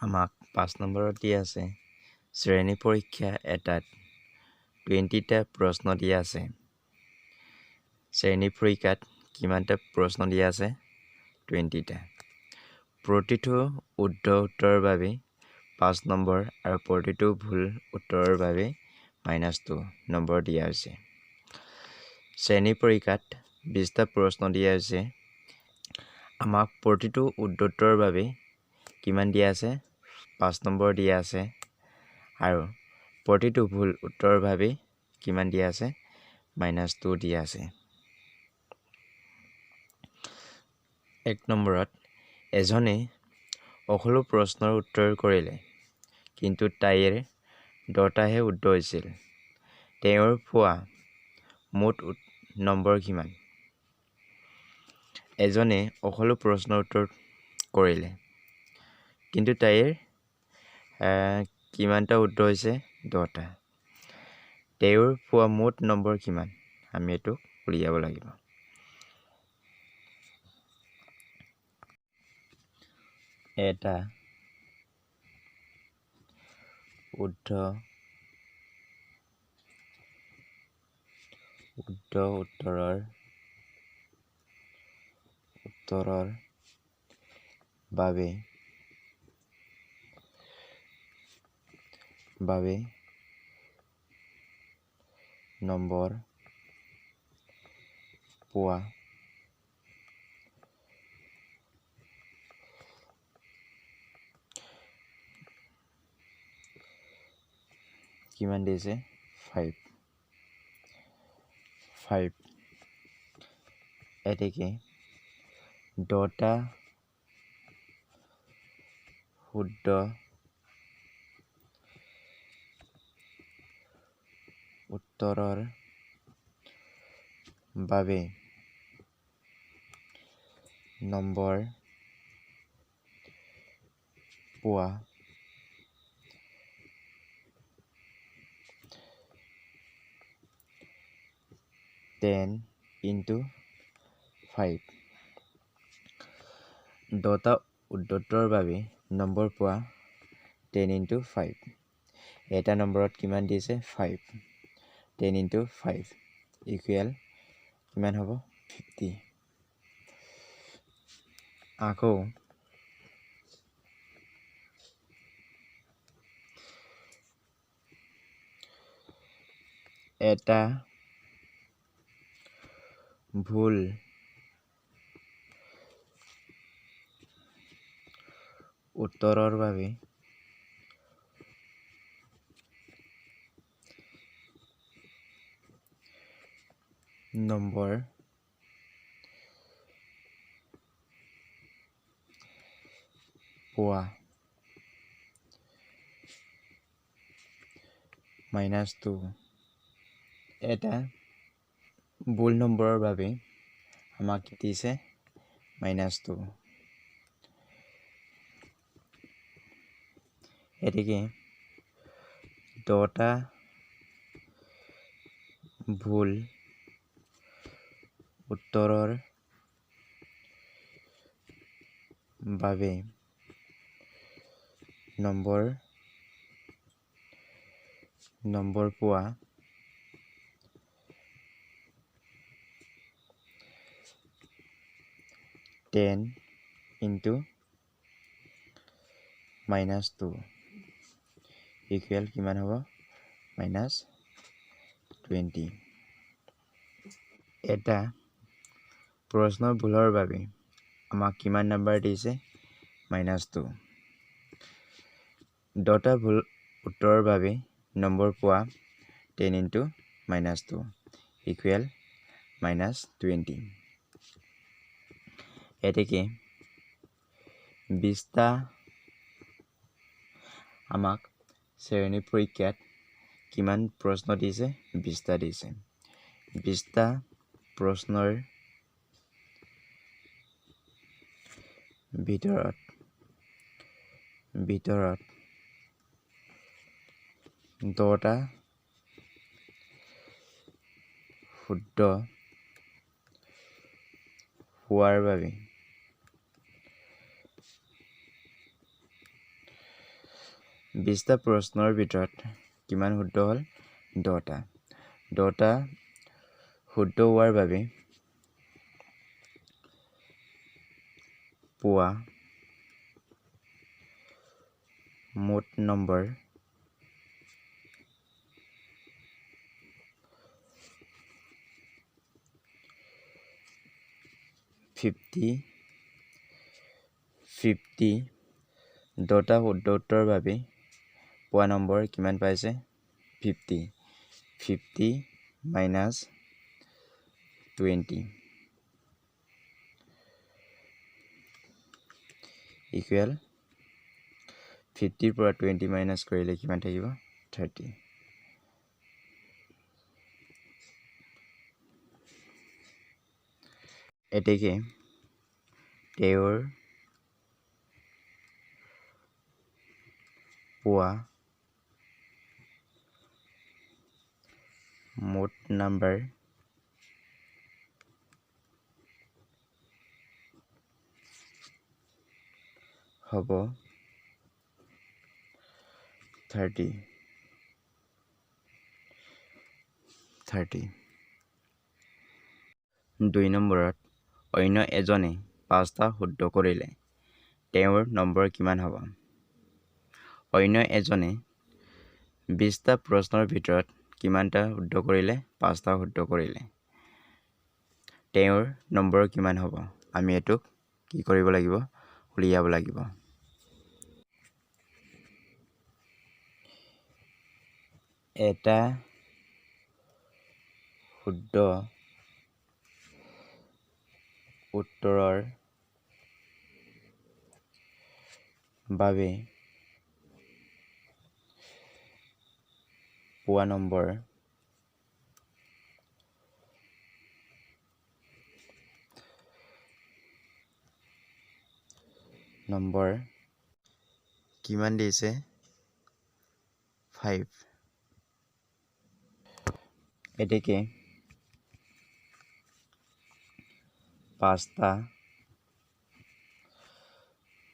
আমাক 5 নম্বৰত দিয়া আছে শ্ৰেণী পৰীক্ষা এটাত 20টা প্ৰশ্ন দিয়া আছে। শ্ৰেণী পৰীক্ষাত কিমানটা প্ৰশ্ন দিয়া আছে? 20টা। প্ৰতিটো শুদ্ধ উত্তৰৰ বাবে 5 নম্বৰ আৰু প্ৰতিটো ভুল উত্তৰৰ বাবে -2 নম্বৰ দিয়া হৈছে। শ্ৰেণী পৰীক্ষাত 20টা প্ৰশ্ন দিয়া হৈছে। আমাক প্ৰতিটো শুদ্ধ উত্তৰৰ বাবে কিমান দিয়া আছে? 5 নম্বৰ দিয়া আছে আৰু প্ৰতিটো ভুল উত্তৰৰ বাবে কিমান দিয়া আছে? -2 দিয়া আছে। 1 নম্বৰত এজনে সকলো প্ৰশ্নৰ উত্তৰ কৰিলে, কিন্তু তাইৰ 10টাহে শুদ্ধ হৈছিল। তেওঁৰ পোৱা মুঠ নম্বৰ কিমান? এজনে সকলো প্ৰশ্নৰ উত্তৰ কৰিলে, কিন্তু তাইৰ কিমানটা শুদ্ধ হৈছে? 10টা। তেওঁৰ পোৱা মুঠ নম্বৰ কিমান? আমি এইটো উলিয়াব লাগিব। এটা শুদ্ধ উত্তৰৰ বাবে নম্বৰ পোৱা কিমান দিছে? 5। এতেকে 10টা শুদ্ধ উত্তৰৰ বাবে নম্বৰ পোৱা × 5। 10টা শুদ্ধ উত্তৰৰ বাবে নম্বৰ পোৱা 10 × 5। এটা নম্বৰত কিমান দিছে? 5। 10 × 5 ইকুৱেল কিমান হ'ব? 50। আকৌ এটা ভুল উত্তৰৰ বাবে নম্বৰ পোৱা -2। এটা ভুল নম্বৰৰ বাবে আমাক দিছে -2। এতেকে 10টা ভুল উত্তৰৰ বাবে নম্বৰ পোৱা -10 × -2 ইকুৱেল কিমান হ'ব? -20। এটা প্ৰশ্নৰ ভুলৰ বাবে আমাক কিমান নম্বৰ দিছে? -2। 10টা ভুল উত্তৰৰ বাবে নম্বৰ পোৱা 10 × -2 ইকুৱেল -20। এতেকে 20টা আমাক শ্ৰেণী পৰীক্ষাত কিমান প্ৰশ্ন দিছে? 20টা দিছে। 20টা প্ৰশ্নৰ ভিতৰত 10টা শুদ্ধ হোৱাৰ বাবে 20টা প্ৰশ্নৰ ভিতৰত কিমান শুদ্ধ হ'ল 10টা 10টা শুদ্ধ হোৱাৰ বাবে পোৱা মুঠ নম্বৰ 50 10টা শুদ্ধ উত্তৰৰ বাবে পোৱা নম্বৰ কিমান পাইছে 50 minus 20 equal 50 পৰা 20 মাইনাছ কৰিলে কিমান থাকিব 30 এতেকে তেওঁৰ পোৱা মুঠ নম্বৰ হ'ব 30 2 নম্বৰত অন্য এজনে 5টা শুদ্ধ কৰিলে তেওঁৰ নম্বৰ কিমান হ'ব অন্য এজনে 20টা প্ৰশ্নৰ ভিতৰত কিমানটা শুদ্ধ কৰিলে 5টা শুদ্ধ কৰিলে তেওঁৰ নম্বৰ কিমান হ'ব আমি এটোক কি কৰিব লাগিব উলিয়াব লাগিব এটা শুদ্ধ উত্তৰৰ বাবে পোৱা নম্বৰ কিমান দিছে 5 এতেকে 5টা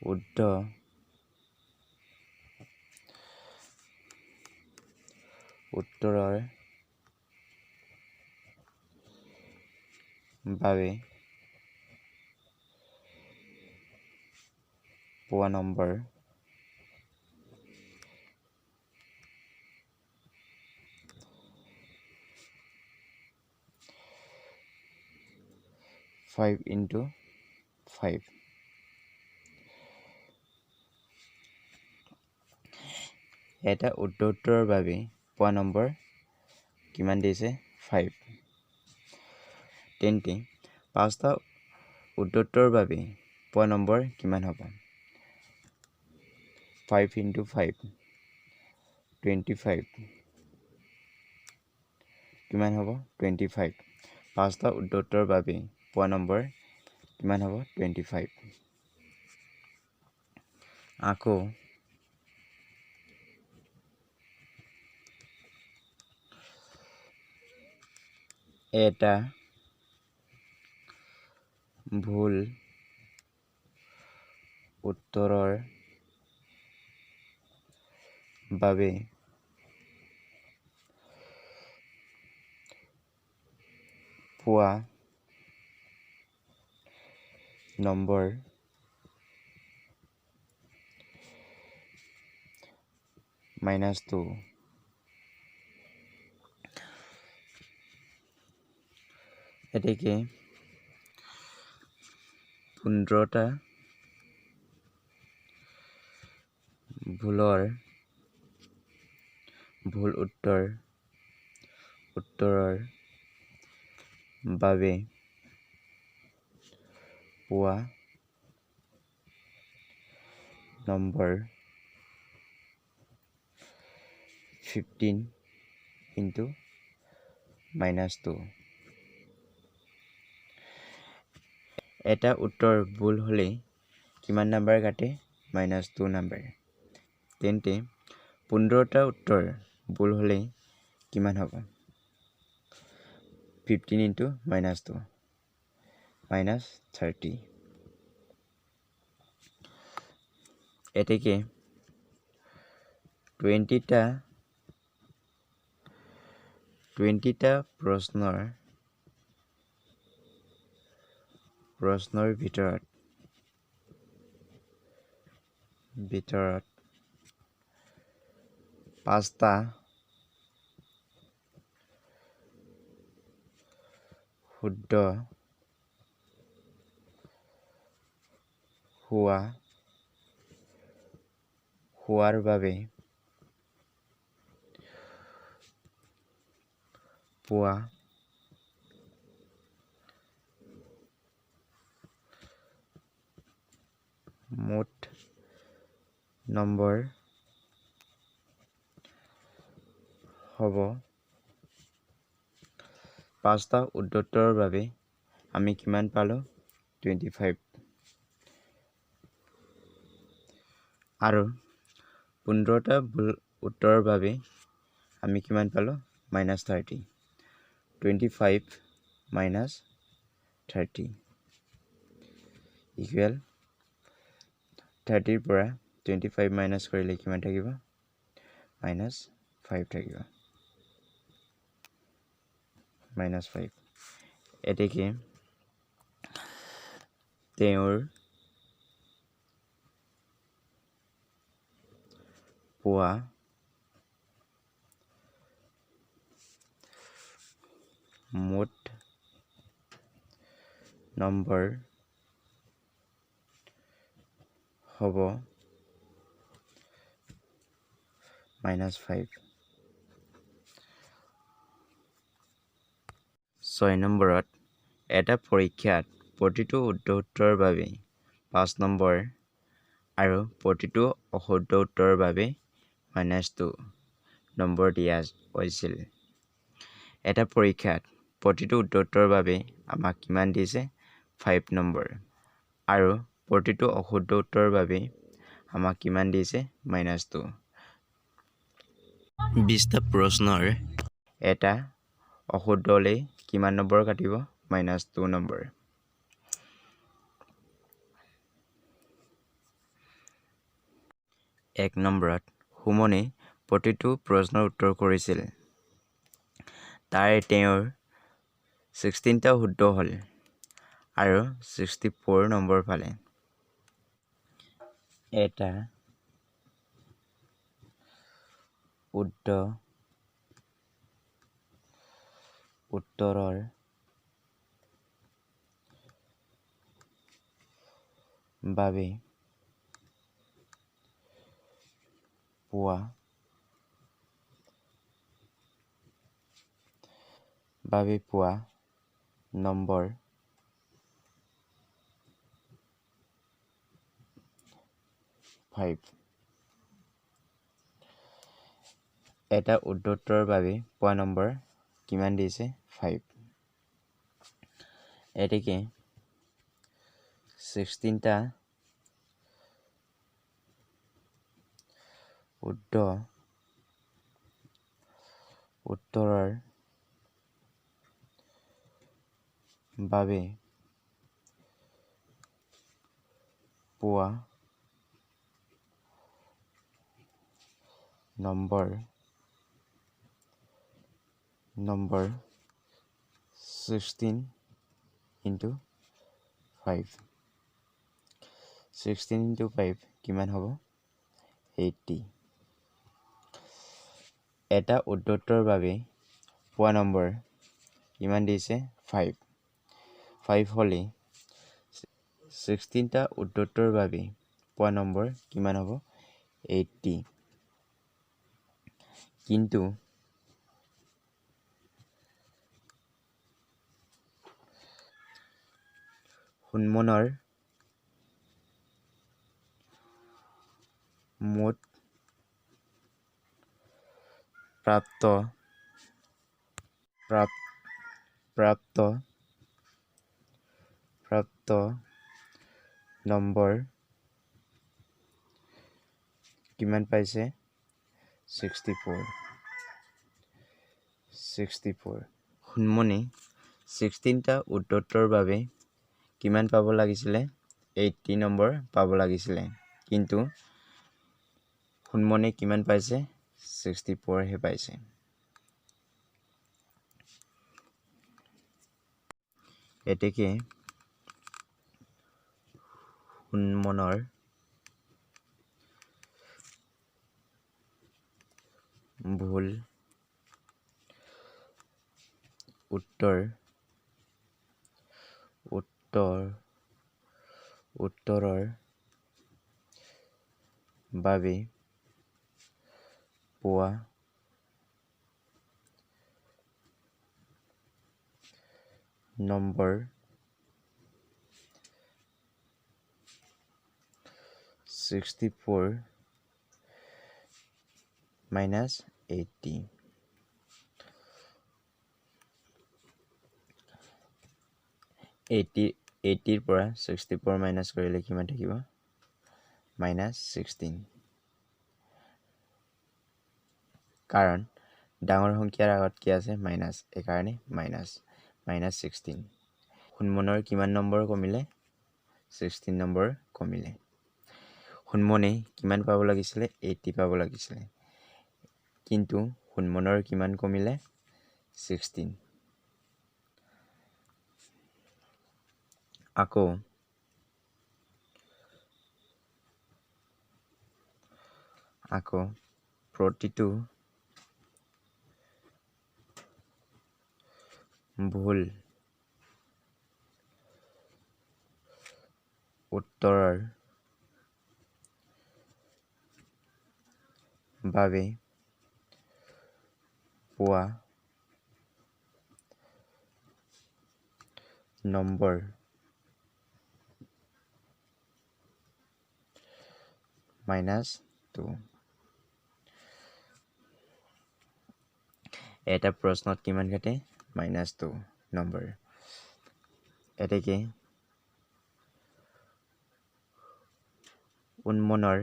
শুদ্ধ উত্তৰৰ বাবে পোৱা নম্বৰ 5 into 5 এটা উত্তৰৰ বাবে পোৱা নম্বৰ কিমান দিছে 5 তেন্তে 5টা উত্তৰৰ বাবে পোৱা নম্বৰ কিমান হ'ব 5 into 5 25 কিমান হ'ব 25 5টা উত্তৰৰ বাবে পোৱা নম্বৰ কিমান হ'ব 25 আকৌ এটা ভুল উত্তৰৰ বাবে পোৱা নম্বৰ -2 এতেকে 15টা ভুল উত্তৰৰ বাবে পোৱা নম্বৰ 15 into -2 এটা উত্তৰ ভুল হলে কিমান নম্বৰ কাটে -2 নম্বৰ তেন্তে 15টা উত্তৰ ভুল হলে কিমান হ'ব 15 into -2 -30 এতেকে 20টা প্ৰশ্নৰ ভিতৰত 5টা শুদ্ধ হোৱাৰ বাবে পোৱা মুঠ নম্বৰ হ'ব 5টা উত্তৰৰ বাবে আমি কিমান পালো 25 আৰু 15টা ভুল উত্তৰৰ বাবে আমি কিমান পালো -30 25 - 30 ইকুৱেল 30ৰ পৰা 25 মাইনাছ কৰিলে কিমান থাকিব -5 থাকিব -5 এতেকে তেওঁৰ পোৱা মুঠ নম্বৰ হ'ব -5 6 নম্বৰত এটা পৰীক্ষাত প্ৰতিটো উত্তৰৰ বাবে 5 নম্বৰ আৰু প্ৰতিটো অশুদ্ধ উত্তৰৰ বাবে -2 নম্বৰ দিয়া হৈছিল এটা পৰীক্ষাত প্ৰতিটো উত্তৰৰ বাবে আমাক কিমান দিছে 5 নম্বৰ আৰু প্ৰতিটো অশুদ্ধ উত্তৰৰ বাবে আমাক কিমান দিছে -2 20টা প্ৰশ্নৰ এটা অশুদ্ধ হ'লে কিমান নম্বৰ কাটিব -2 নম্বৰ 1 নম্বৰত সুমনে প্ৰতিটো প্ৰশ্নৰ উত্তৰ কৰিছিল তাৰে তেওঁৰ 16টা শুদ্ধ হ'ল আৰু 64 নম্বৰ পালে এটা শুদ্ধ উত্তৰৰ বাবে পোৱা নম্বৰ 5 এটা উত্তৰৰ বাবে পোৱা নম্বৰ কিমান দিছে 5 এতেকে 16টা শুদ্ধ উত্তৰৰ বাবে পোৱা নম্বৰ 16 into 5 16 into 5 কিমান হ'ব 80 এটা উত্তৰৰ বাবে পোৱা নম্বৰ কিমান দিছে 5 হ'লে 16টা উত্তৰৰ বাবে পোৱা নম্বৰ কিমান হ'ব 80 কিন্তু সুমনৰ মুঠ প্ৰাপ্ত নম্বৰ কিমান পাইছে 64 সুমনে 16টা উত্তৰৰ বাবে কিমান পাব লাগিছিলে 80 নম্বৰ পাব লাগিছিলে কিন্তু সোণমণি কিমান পাইছে 64 হে পাইছে এতেকে সোণমনৰ ভুল উত্তৰৰ বাবে পোৱা নম্বৰ 64 minus 80 80 পৰা 64 মাইনাছ কৰিলে কিমান থাকিব -16 কাৰণ ডাঙৰ সংখ্যাৰ আগত কি আছে মাইনাছ এইকাৰণে -16 সোণমনৰ কিমান নম্বৰ কমিলে 16 নম্বৰ কমিলে সোণমনে কিমান পাব লাগিছিলে 80 পাব লাগিছিলে কিন্তু সোণমনৰ কিমান কমিলে 16 আকৌ প্ৰতিটো ভুল উত্তৰৰ বাবে পোৱা নম্বৰ -2 এটা প্ৰশ্নত কিমান কাটে -2 নম্বৰ এতেকে সোণমনৰ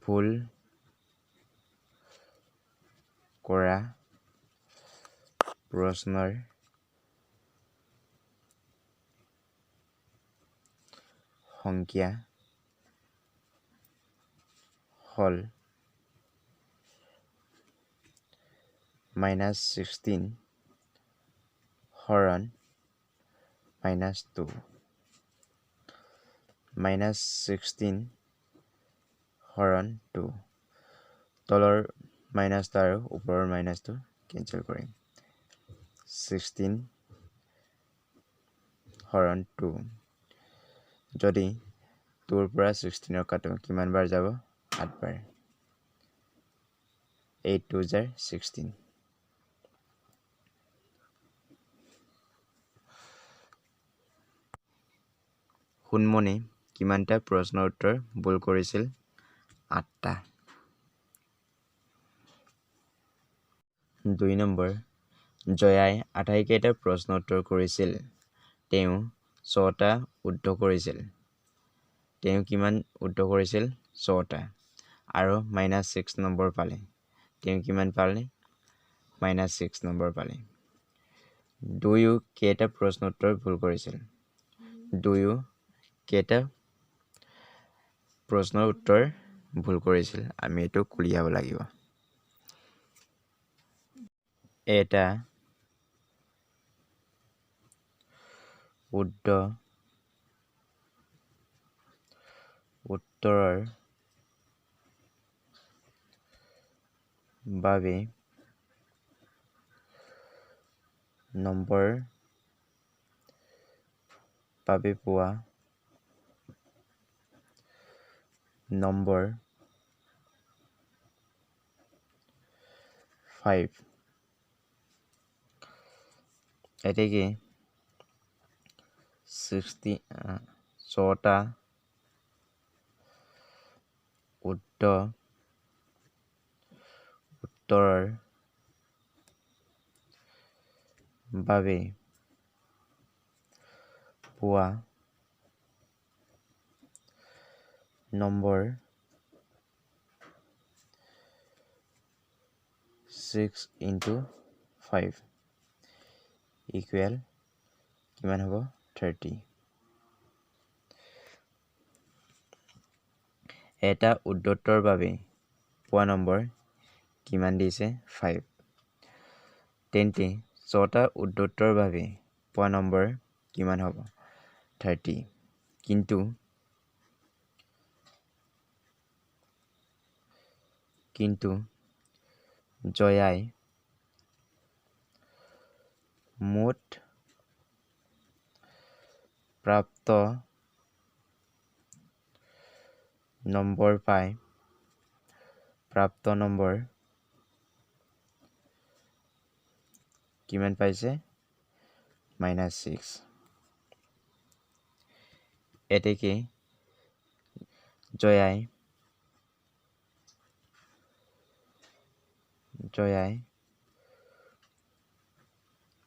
ভুল কৰা প্ৰশ্নৰ সংখ্যা হল -16 হৰণ -2 -16 হৰণ 2 তলৰ মাইনাছটো আৰু ওপৰৰ মাইনাছটো কেনচেল কৰিম 16 হৰণ 2 যদি 2 পৰা 16 কাটো কিমান বাৰ যাব 8 বাৰ 8 2 16 সোণমণি কিমানটা প্ৰশ্নৰ উত্তৰ ভুল কৰিছিল 8টা 2 নম্বৰ জয়াই আটাইকেইটা প্ৰশ্ন উত্তৰ কৰিছিল তেওঁ 6টা শুদ্ধ কৰিছিল তেওঁ কিমান শুদ্ধ কৰিছিল 6টা আৰু -6 নম্বৰ পালে তেওঁ কিমান পালে -6 নম্বৰ পালে দুয়ো কেইটা প্ৰশ্ন উত্তৰ ভুল কৰিছিল দুয়ো কেইটা প্ৰশ্নৰ উত্তৰ ভুল কৰিছিল আমি এটো উলিয়াব লাগিব এটা শুদ্ধ উত্তৰৰ বাবে নম্বৰ বাবে পোৱা নম্বৰ 5 এতেকে 6টা শুদ্ধ উত্তৰৰ বাবে পোৱা নম্বৰ 6 into 5 equal কিমান হ'ব 30 এটা উদ্ধৃতৰ বাবে পোৱা নম্বৰ কিমান দিছে 5 তেন্তে 6টা উদ্ধৃতৰ বাবে পোৱা নম্বৰ কিমান হ'ব 30 কিন্তু জয়াই মুঠ প্ৰাপ্ত নম্বৰ পায় প্ৰাপ্ত নম্বৰ কিমান পাইছে -6 এতেকে জয়াই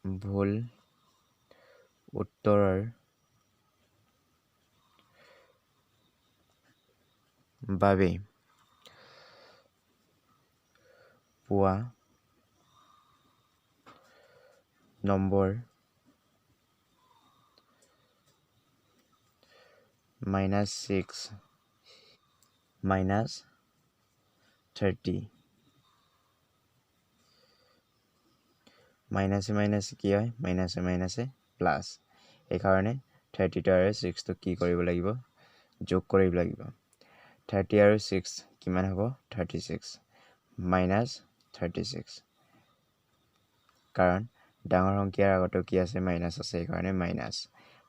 ভুল উত্তৰৰ বাবে পোৱা নম্বৰ -6 -30 মাইনাছে মাইনাছে কি হয় মাইনাছে মাইনাছে প্লাছ এইকাৰণে 32 আৰু 6 টো কি কৰিব লাগিব যোগ কৰিব লাগিব 30 আৰু 6 কিমান হ'ব 36 -36 কাৰণ ডাঙৰ সংখ্যাৰ আগতে কি আছে মাইনাছ আছে এইকাৰণে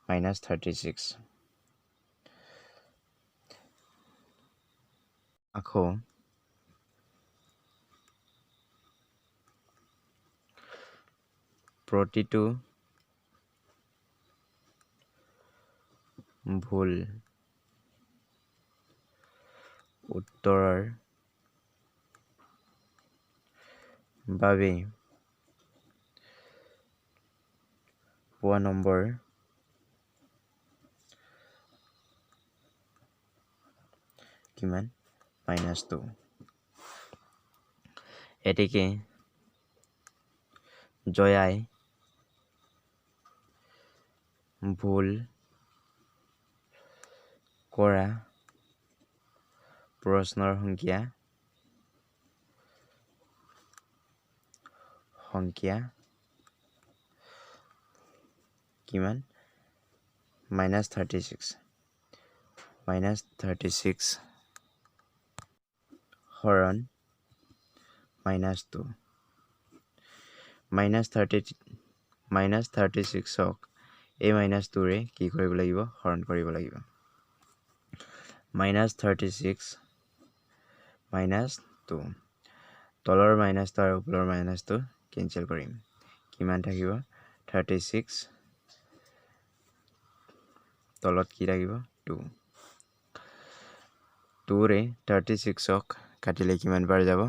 -36 আকৌ প্ৰতিটো ভুল উত্তৰৰ বাবে পোৱা নম্বৰ কিমান -2 এতেকে জয়াই ভুল কৰা প্ৰশ্নৰ সংখ্যা কিমান -36 হৰণ -2 -36ক এই -2ৰে কি কৰিব লাগিব হৰণ কৰিব লাগিব -36 -2 তলৰ -টো আৰু ওপৰৰ -টো কেনচেল কৰিম কিমান থাকিব 36 তলত কি থাকিব 2 2ৰে 36ক কাটিলে কিমান বাৰ যাব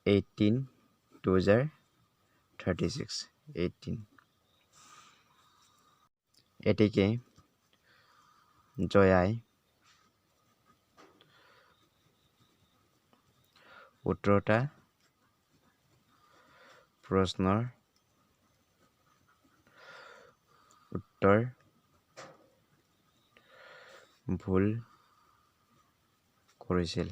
18 2 জাৰ 36 18 এতেকে জয়াই 18টা প্ৰশ্নৰ উত্তৰ ভুল কৰিছিল